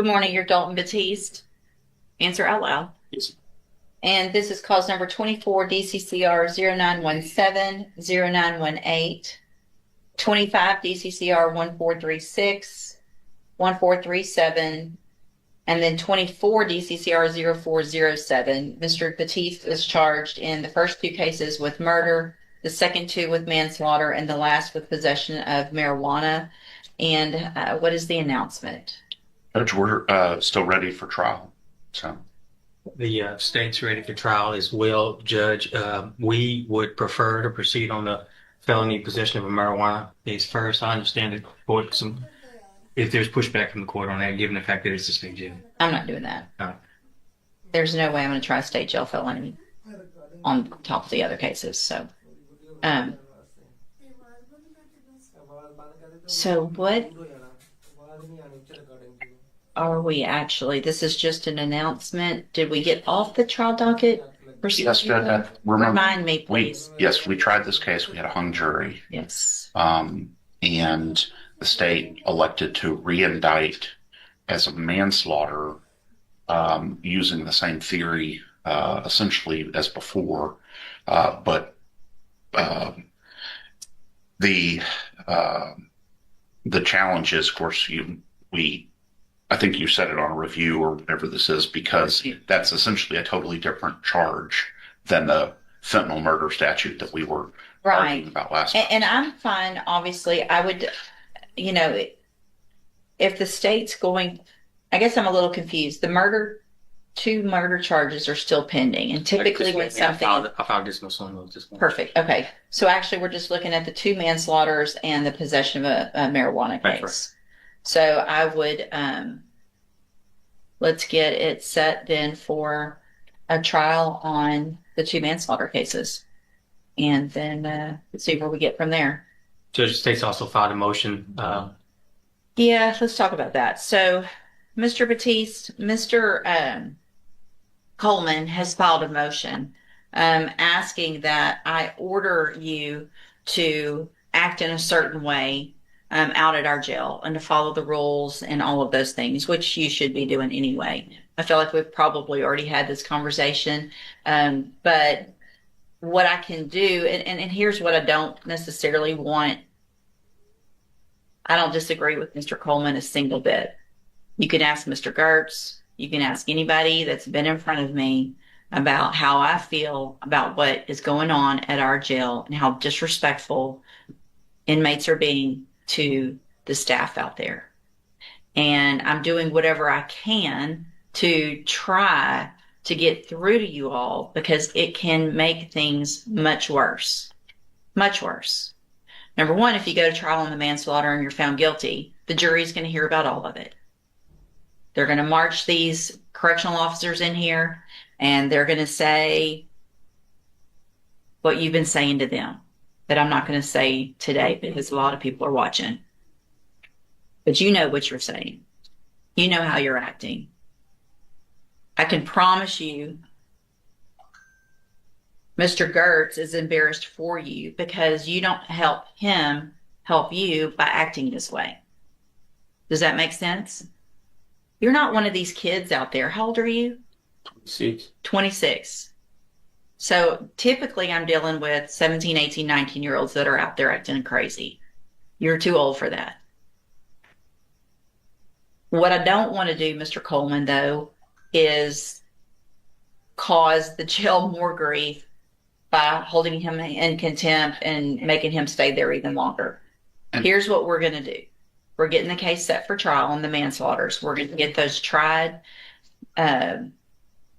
Good morning, you're Dalton Batiste. Answer out loud. Yes. And this is cause number 24 DCCR 0917 0918, 25 DCCR 1436, 1437, and then 24 DCCR 0407. Mr. Batiste is charged in the first two cases with murder, the second two with manslaughter, and the last with possession of marijuana. And what is the announcement? Judge, we're still ready for trial. So, The state's ready for trial as well, Judge. We would prefer to proceed on the felony possession of a marijuana case first. I understand that if there's pushback from the court on that, given the fact that it's a state jail. I'm not doing that. All right. There's no way I'm going to try a state jail felony on top of the other cases. Um, so what are we actually? This is just an announcement. Did we get off the trial docket? yes, Judge, Remind me, please. we tried this case. We had a hung jury, Yes. and the state elected to re-indict as a manslaughter, using the same theory, essentially as before, but the challenge is, of course, I think you said it on a review or whatever this is, because that's essentially a totally different charge than the fentanyl murder statute that we were arguing about last time. And I'm fine. Obviously, I would, if the state's going, I guess I'm a little confused. Two murder charges are still pending, and typically when something. I filed dismissal on those. Perfect. Okay. So actually, we're just looking at the two manslaughters and the possession of a marijuana case. Right. So I would, let's get it set then for a trial on the two manslaughter cases, and then see where we get from there. Judge, the state's also filed a motion. Yeah, let's talk about that. So, Mr. Batiste, Mr. Coleman has filed a motion asking that I order you to act in a certain way out at our jail and to follow the rules and all of those things, which you should be doing anyway. I feel like we've probably already had this conversation, but what I can do, and here's what I don't necessarily want. I don't disagree with Mr. Coleman a single bit. You can ask Mr. Gertz. You can ask anybody that's been in front of me about how I feel about what is going on at our jail and how disrespectful inmates are being to the staff out there. And I'm doing whatever I can to try to get through to you all, because it can make things much worse. Much worse. Number one, if you go to trial on the manslaughter and you're found guilty, the jury's going to hear about all of it. They're going to march these correctional officers in here, and they're going to say what you've been saying to them, that I'm not going to say today because a lot of people are watching. But you know what you're saying. You know how you're acting. I can promise you Mr. Gertz is embarrassed for you because you don't help him help you by acting this way. Does that make sense? You're not one of these kids out there. How old are you? 26. 26. So typically I'm dealing with 17, 18, 19-year-olds that are out there acting crazy. You're too old for that. What I don't want to do, Mr. Coleman, though, is cause the jail more grief by holding him in contempt and making him stay there even longer. Here's what we're going to do. We're getting the case set for trial on the manslaughters. We're going to get those tried. I'm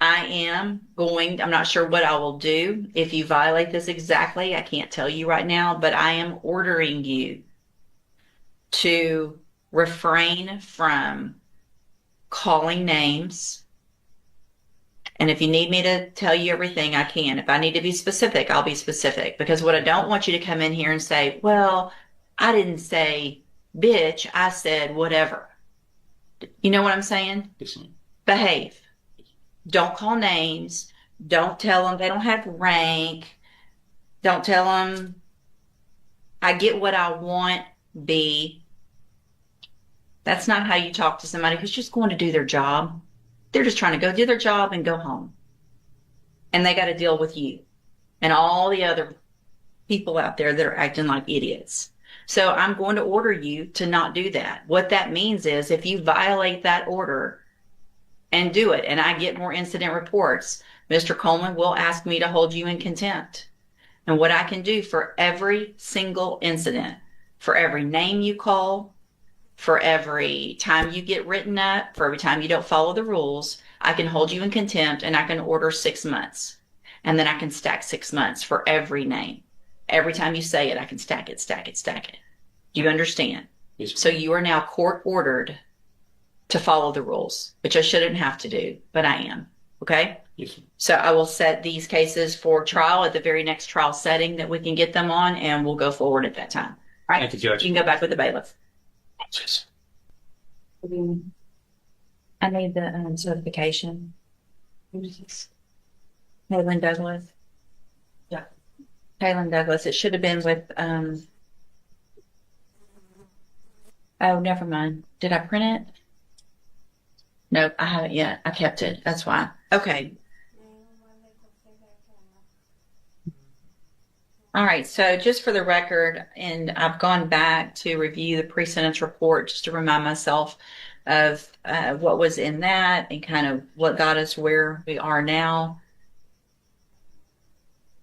not sure what I will do if you violate this exactly. I can't tell you right now, but I am ordering you to refrain from calling names. And if you need me to tell you everything, I can. If I need to be specific, I'll be specific. Because what I don't want you to come in here and say, well, I didn't say bitch, I said whatever. You know what I'm saying? Yes, ma'am. Behave. Don't call names. Don't tell them they don't have rank. Don't tell them I get what I want, B. That's not how you talk to somebody who's just going to do their job. They're just trying to go do their job and go home. And they got to deal with you and all the other people out there that are acting like idiots. So I'm going to order you to not do that. What that means is if you violate that order and do it, and I get more incident reports, Mr. Coleman will ask me to hold you in contempt. And what I can do for every single incident, for every name you call, for every time you get written up, for every time you don't follow the rules, I can hold you in contempt and I can order 6 months. And then I can stack 6 months for every name. Every time you say it, I can stack it, stack it, stack it. Do you understand? Yes. So you are now court ordered to follow the rules, which I shouldn't have to do, but I am. Okay? Yes. So I will set these cases for trial at the very next trial setting that we can get them on, and we'll go forward at that time. All right? Thank you, Judge. You can go back with the bailiff. Yes. I need the certification. Kaylin Douglas. Yeah. Kaylin Douglas. It should have been with, oh, never mind. Did I print it? Nope, I haven't yet. I kept it. That's why. Okay. All right. So just for the record, and I've gone back to review the pre-sentence report just to remind myself of what was in that and kind of what got us where we are now.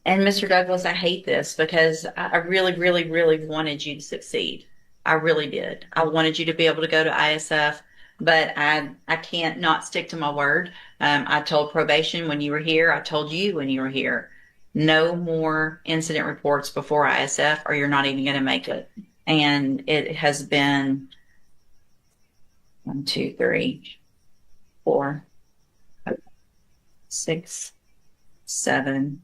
And Mr. Douglas, I hate this because I really, really, really wanted you to succeed. I really did. I wanted you to be able to go to ISF, but I can't not stick to my word. I told probation when you were here. I told you when you were here. No more incident reports before ISF or you're not even going to make it. And it has been 1, 2, 3, 4, 6, 7.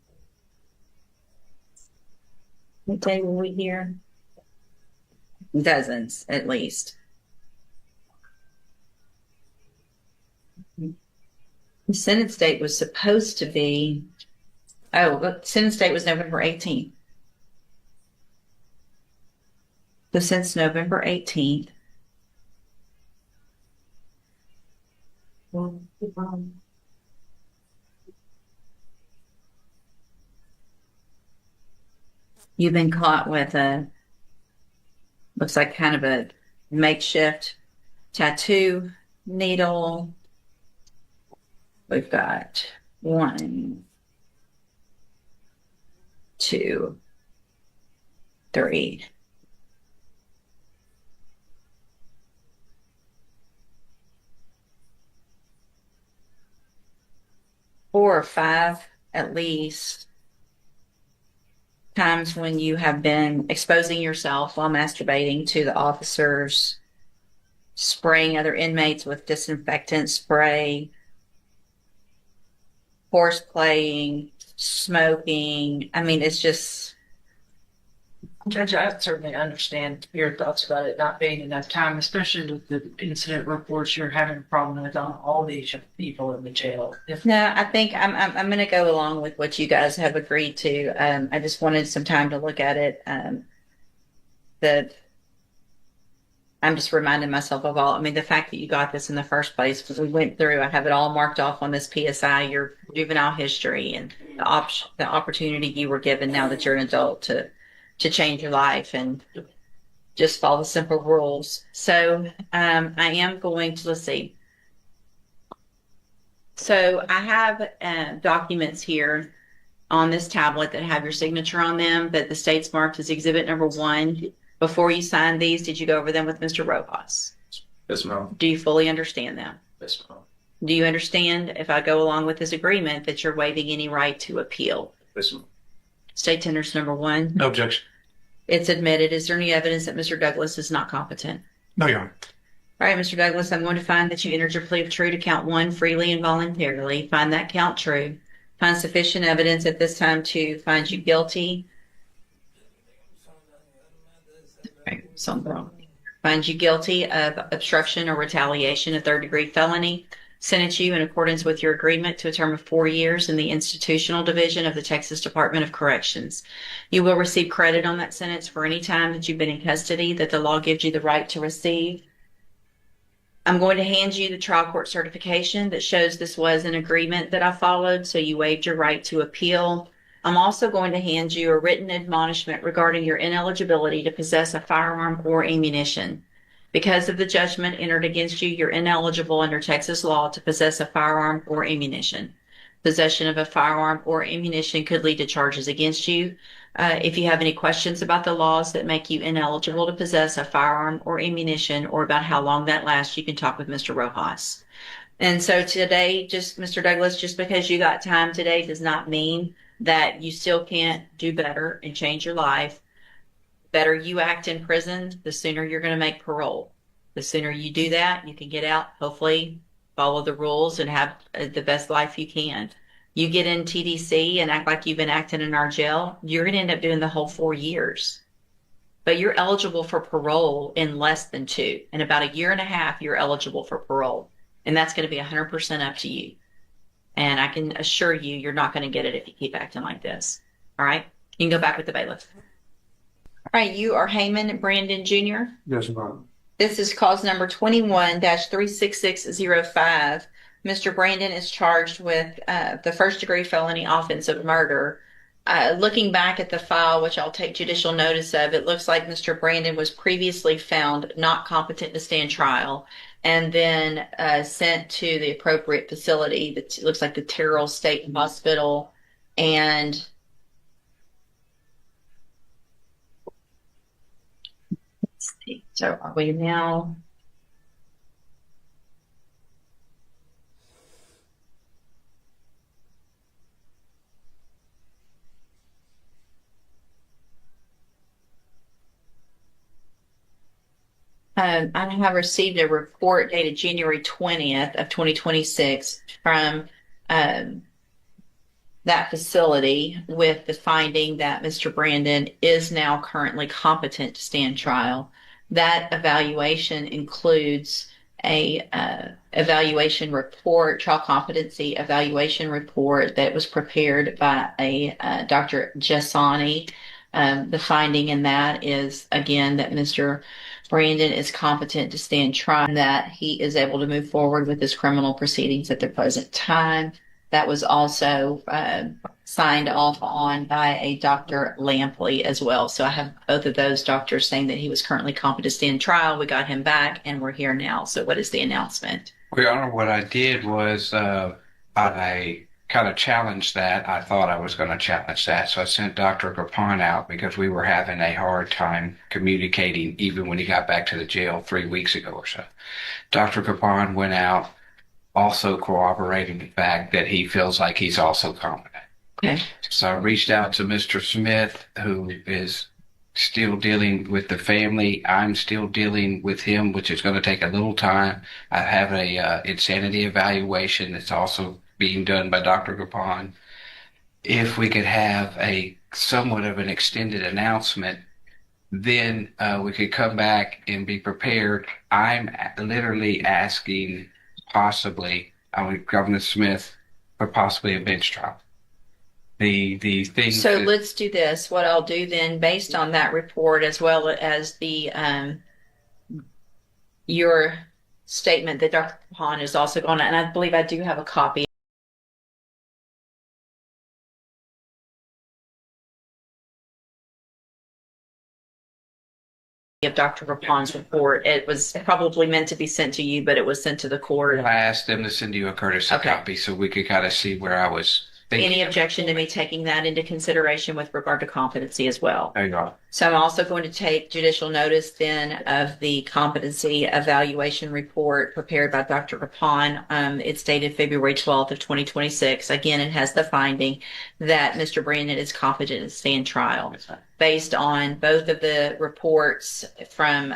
What day were we here? Dozens, at least. The sentence date was supposed to be, the sentence date was November 18th. So since November 18th, you've been caught with looks like kind of a makeshift tattoo needle. We've got 1, 2, 3. 4 or 5 at least times when you have been exposing yourself while masturbating to the officers, spraying other inmates with disinfectant spray, horse playing, smoking. I mean, it's just. Judge, I certainly understand your thoughts about it not being enough time, especially with the incident reports you're having a problem with on all these people in the jail. No, I think I'm going to go along with what you guys have agreed to. I just wanted some time to look at it. That I'm just reminding myself of all. I mean, the fact that you got this in the first place, because we went through. I have it all marked off on this PSI. Your juvenile history and the opportunity you were given now that you're an adult to change your life and just follow the simple rules. So I am going to, let's see. So I have documents here on this tablet that have your signature on them that the state's marked as exhibit number 1. Before you signed these, did you go over them with Mr. Rojas? Yes, ma'am. Do you fully understand them? Yes, ma'am. Do you understand, if I go along with this agreement, that you're waiving any right to appeal? Yes, ma'am. State tenders number 1. No objection. It's admitted. Is there any evidence that Mr. Douglas is not competent? No, Your Honor. All right, Mr. Douglas, I'm going to find that you entered your plea of true to count 1 freely and voluntarily. Find that count true. Find sufficient evidence at this time to find you guilty. Right, something wrong. Find you guilty of obstruction or retaliation, a 3rd-degree felony. Sentence you in accordance with your agreement to a term of 4 years in the institutional division of the Texas Department of Corrections. You will receive credit on that sentence for any time that you've been in custody that the law gives you the right to receive. I'm going to hand you the trial court certification that shows this was an agreement that I followed, so you waived your right to appeal. I'm also going to hand you a written admonishment regarding your ineligibility to possess a firearm or ammunition. Because of the judgment entered against you, you're ineligible under Texas law to possess a firearm or ammunition. Possession of a firearm or ammunition could lead to charges against you. If you have any questions about the laws that make you ineligible to possess a firearm or ammunition or about how long that lasts, you can talk with Mr. Rojas. And so today, just Mr. Douglas, just because you got time today does not mean that you still can't do better and change your life. The better you act in prison, the sooner you're going to make parole. The sooner you do that, you can get out, hopefully follow the rules and have the best life you can. You get in TDC and act like you've been acting in our jail, you're going to end up doing the whole 4 years. But you're eligible for parole in less than 2. In about a year and a half, you're eligible for parole. And that's going to be 100% up to you. And I can assure you, you're not going to get it if you keep acting like this. All right? You can go back with the bailiff. All right, you are Heyman Brandon Jr. Yes, ma'am. This is cause number 21-36605. Mr. Brandon is charged with the first-degree felony offense of murder. Looking back at the file, which I'll take judicial notice of, it looks like Mr. Brandon was previously found not competent to stand trial and then sent to the appropriate facility. That looks like the Terrell State Hospital. And let's see, so are we now? I have received a report dated January 20th of 2026 from that facility with the finding that Mr. Brandon is now currently competent to stand trial. That evaluation includes a evaluation report, trial competency evaluation report that was prepared by a Dr. Jessani. The finding in that is, again, that Mr. Brandon is competent to stand trial, and that he is able to move forward with his criminal proceedings at the present time. That was also signed off on by a Dr. Lampley as well. So I have both of those doctors saying that he was currently competent to stand trial. We got him back, and we're here now. So what is the announcement? Your Honor, what I did was I kind of challenged that. I thought I was going to challenge that. So I sent Dr. Gopon out because we were having a hard time communicating even when he got back to the jail 3 weeks ago or so. Dr. Gopon went out also corroborating the fact that he feels like he's also competent. Okay. So I reached out to Mr. Smith, who is still dealing with the family. I'm still dealing with him, which is going to take a little time. I have a insanity evaluation that's also being done by Dr. Gopon. If we could have a somewhat of an extended announcement, then we could come back and be prepared. I'm literally asking possibly, Governor Smith, for possibly a bench trial. The thing. So let's do this. What I'll do then, based on that report, as well as the your statement that Dr. Gopon is also going to, and I believe I do have a copy of Dr. Rapon's report. It was probably meant to be sent to you, but it was sent to the court. I asked them to send you a courtesy copy so we could kind of see where I was thinking. Any objection to me taking that into consideration with regard to competency as well? There you go. So I'm also going to take judicial notice then of the competency evaluation report prepared by Dr. Gopon. It's dated February 12th of 2026. Again, it has the finding that Mr. Brandon is competent to stand trial. Based on both of the reports from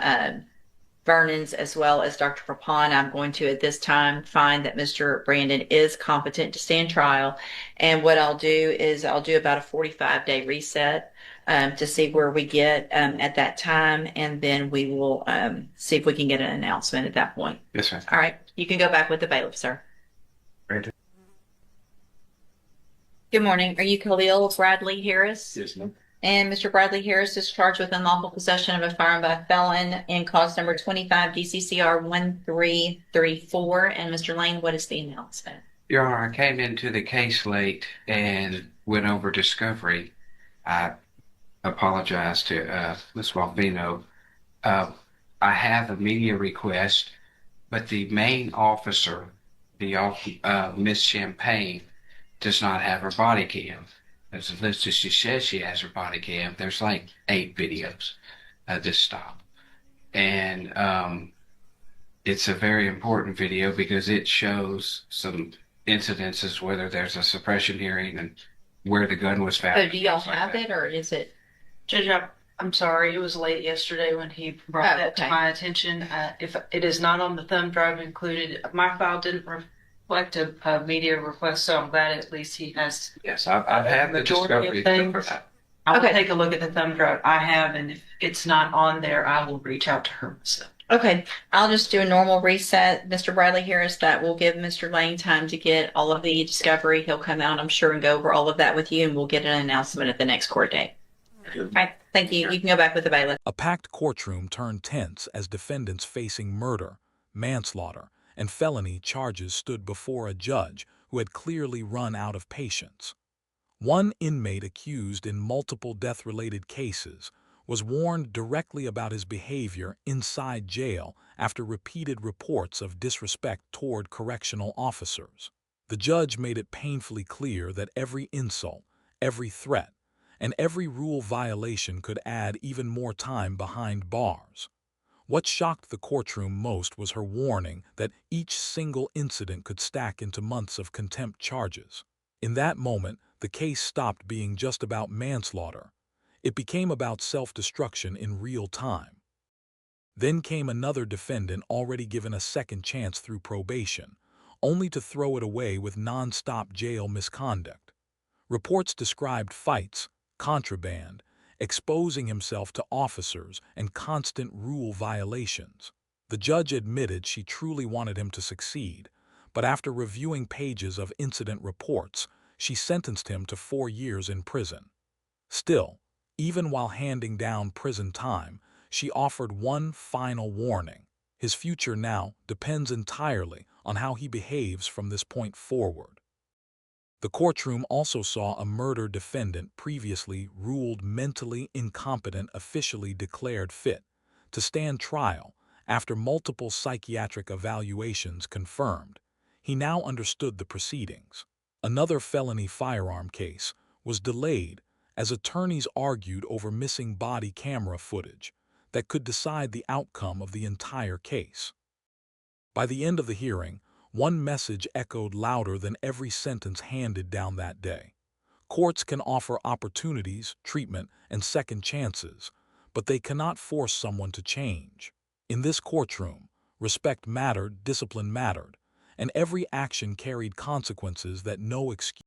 Vernon's as well as Dr. Gopon, I'm going to at this time find that Mr. Brandon is competent to stand trial. And what I'll do is I'll do about a 45-day reset to see where we get at that time, and then we will see if we can get an announcement at that point. Yes, sir. All right. You can go back with the bailiff, sir. Great. Good morning. Are you Khalil Bradley Harris? Yes, ma'am. And Mr. Bradley Harris is charged with unlawful possession of a firearm by a felon in cause number 25 DCCR 1334. And Mr. Lane, what is the announcement? Your Honor, I came into the case late and went over discovery. I apologize to Ms. Malvino. Uh, I have a media request, but the main officer, Miss Champagne, does not have her body cam. As listed, she says she has her body cam. There's like 8 videos of this stop. And it's a very important video because it shows some incidences, whether there's a suppression hearing and where the gun was found. So do y'all have it, or is it? Judge, I'm sorry, it was late yesterday when he brought that to Okay. my attention. If it is not on the thumb drive included, my file didn't reflect a media request, so I'm glad at least he has. Yes, I've had the Majority of discovery. things. I will Okay. take a look at the thumb drive I have, and if it's not on there, I will reach out to her myself. Okay, I'll just do a normal reset. Mr. Bradley Harris, that will give Mr. Lane time to get all of the discovery. He'll come out, I'm sure, and go over all of that with you, and we'll get an announcement at the next court date. Okay, thank you. You can go back with the bailiff. A packed courtroom turned tense as defendants facing murder, manslaughter, and felony charges stood before a judge who had clearly run out of patience. One inmate accused in multiple death-related cases was warned directly about his behavior inside jail after repeated reports of disrespect toward correctional officers. The judge made it painfully clear that every insult, every threat, and every rule violation could add even more time behind bars. What shocked the courtroom most was her warning that each single incident could stack into months of contempt charges. In that moment, the case stopped being just about manslaughter. It became about self-destruction in real time. Then came another defendant already given a second chance through probation, only to throw it away with non-stop jail misconduct. Reports described fights, contraband, exposing himself to officers, and constant rule violations. The judge admitted she truly wanted him to succeed, but after reviewing pages of incident reports, she sentenced him to 4 years in prison. Still, even while handing down prison time, she offered one final warning. His future now depends entirely on how he behaves from this point forward. The courtroom also saw a murder defendant previously ruled mentally incompetent officially declared fit to stand trial after multiple psychiatric evaluations confirmed. He now understood the proceedings. Another felony firearm case was delayed as attorneys argued over missing body camera footage that could decide the outcome of the entire case. By the end of the hearing, one message echoed louder than every sentence handed down that day. Courts can offer opportunities, treatment, and second chances, but they cannot force someone to change. In this courtroom, respect mattered, discipline mattered, and every action carried consequences that no excuse